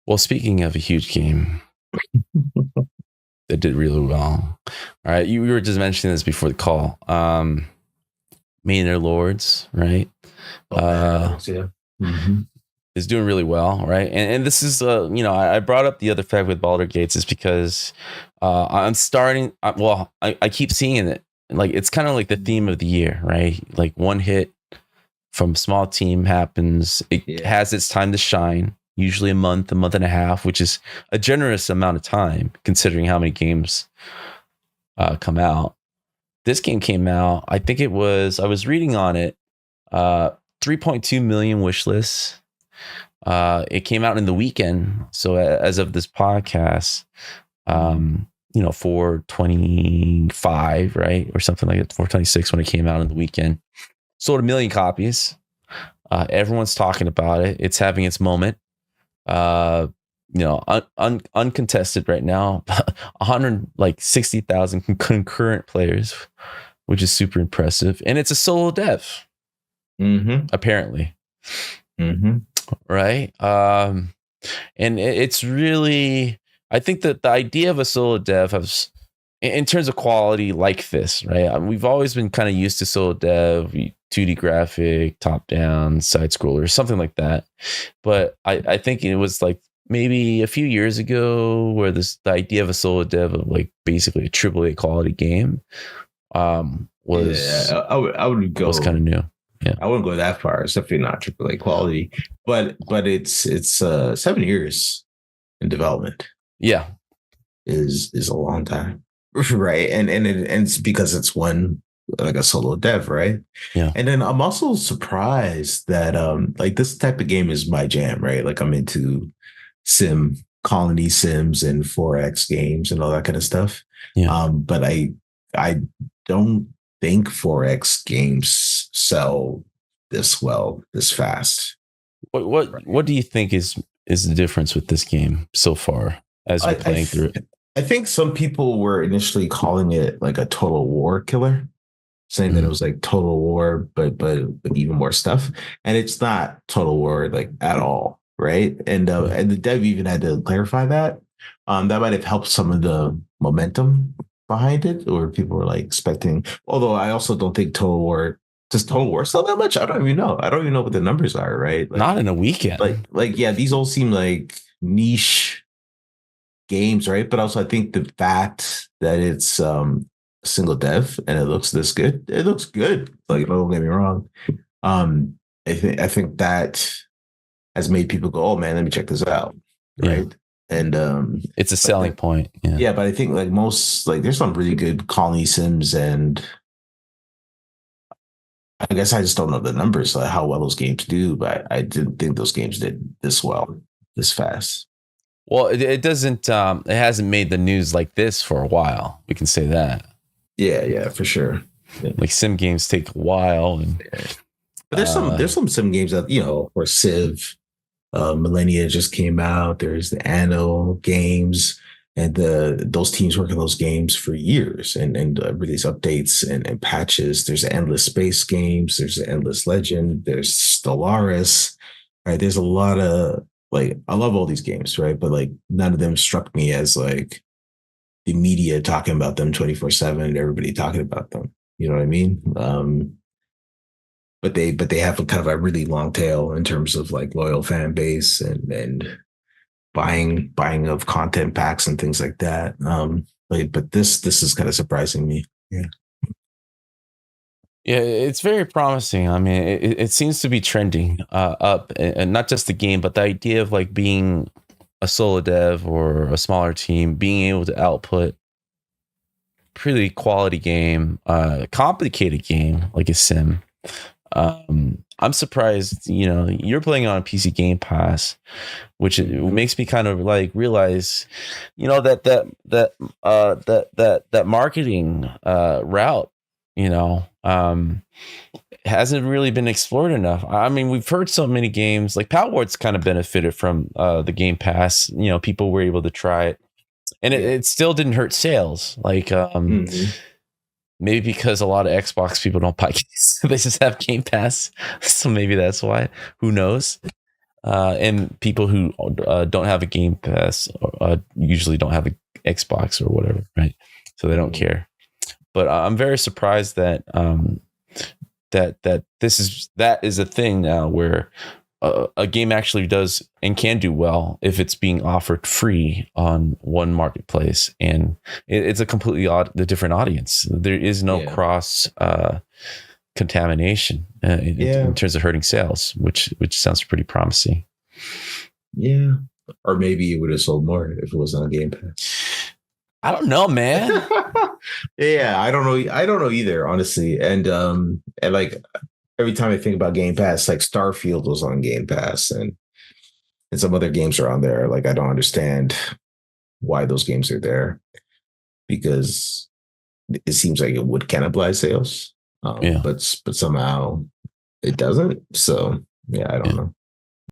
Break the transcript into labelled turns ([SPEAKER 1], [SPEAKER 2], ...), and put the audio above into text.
[SPEAKER 1] Well, speaking of a huge game that did really well. All right, you were just mentioning this before the call. Manor Lords, right?
[SPEAKER 2] Yeah. Mm-hmm.
[SPEAKER 1] Is doing really well, right? And this is, I brought up the other fact with Baldur's Gates is because I'm starting. I keep seeing it. Like it's kind of like the theme of the year, right? Like one hit from small team happens. It has its time to shine. Usually a month and a half, which is a generous amount of time considering how many games come out. This game came out. I think it was. I was reading on it. 3.2 million wish lists. It came out in the weekend. So as of this podcast, 425, right? Or something like that, 426 when it came out in the weekend. Sold 1 million copies. Everyone's talking about it. It's having its moment. Uncontested right now. 160,000 concurrent players, which is super impressive. And it's a solo dev, apparently. Right. And it's really, I think that the idea of a solo dev has, in terms of quality like this, right? We've always been kind of used to solo dev, 2D graphic, top down, side scroller, something like that. But I think it was like maybe a few years ago where the idea of a solo dev of like basically a AAA quality game was,
[SPEAKER 2] I would go,
[SPEAKER 1] was kind of new. Yeah,
[SPEAKER 2] I wouldn't go that far. It's definitely not AAA quality, but it's 7 years in development.
[SPEAKER 1] Yeah,
[SPEAKER 2] is a long time, right? And it's because it's one like a solo dev, right?
[SPEAKER 1] Yeah.
[SPEAKER 2] And then I'm also surprised that like this type of game is my jam, right? Like I'm into colony sims and 4X games and all that kind of stuff.
[SPEAKER 1] Yeah.
[SPEAKER 2] But I don't think 4X games sell this well, this fast.
[SPEAKER 1] What do you think is the difference with this game so far as you're playing through it?
[SPEAKER 2] I think some people were initially calling it like a total war killer, saying that it was like total war, but even more stuff. And it's not total war like at all, right? And the dev even had to clarify that. That might have helped some of the momentum behind it, or people were like expecting. Although I also don't think total war sell that much. I don't even know. I don't even know what the numbers are, right? Like,
[SPEAKER 1] not in a weekend.
[SPEAKER 2] Like yeah, these all seem like niche games, right? But also I think the fact that it's single dev and it looks this good, it looks good. Like, don't get me wrong. I think that has made people go, oh man, let me check this out, right?
[SPEAKER 1] Yeah.
[SPEAKER 2] And
[SPEAKER 1] it's a selling point.
[SPEAKER 2] Yeah, but I think like most, like there's some really good colony sims, and I guess I just don't know the numbers, like how well those games do, but I didn't think those games did this well, this fast.
[SPEAKER 1] Well, it doesn't. It hasn't made the news like this for a while. We can say that.
[SPEAKER 2] Yeah, for sure. Yeah.
[SPEAKER 1] Like sim games take a while,
[SPEAKER 2] but there's some sim games that or Civ, Millennia just came out. There's the Anno games, and those teams work on those games for years and release updates and patches. There's the Endless Space games. There's the Endless Legend. There's Stellaris. Right? There's a lot of I love all these games, right? But like none of them struck me as like the media talking about them 24/7, everybody talking about them. You know what I mean? But they have a kind of a really long tail in terms of like loyal fan base and buying of content packs and things like that. But this is kind of surprising me. Yeah.
[SPEAKER 1] Yeah, it's very promising. I mean, it seems to be trending up, and not just the game, but the idea of like being a solo dev or a smaller team, being able to output pretty quality game, complicated game like a sim. I'm surprised, you're playing on PC Game Pass, which makes me kind of like realize, that marketing route, hasn't really been explored enough. I mean, we've heard so many games like Palworld's kind of benefited from the Game Pass. People were able to try it, and it still didn't hurt sales. Like, maybe because a lot of Xbox people don't buy games, they just have Game Pass, so maybe that's why. Who knows? And people who don't have a Game Pass usually don't have an Xbox or whatever, right? So they don't care. But I'm very surprised that that is a thing now where a game actually does and can do well if it's being offered free on one marketplace, and it's a completely different audience. There is no cross contamination in terms of hurting sales, which sounds pretty promising.
[SPEAKER 2] Yeah, or maybe it would have sold more if it was on Game Pass.
[SPEAKER 1] I don't know, man.
[SPEAKER 2] Yeah, I don't know either, honestly. And like every time I think about Game Pass, like Starfield was on Game Pass, and some other games are on there. Like I don't understand why those games are there, because it seems like it would cannibalize sales. But somehow it doesn't. So yeah, I don't know.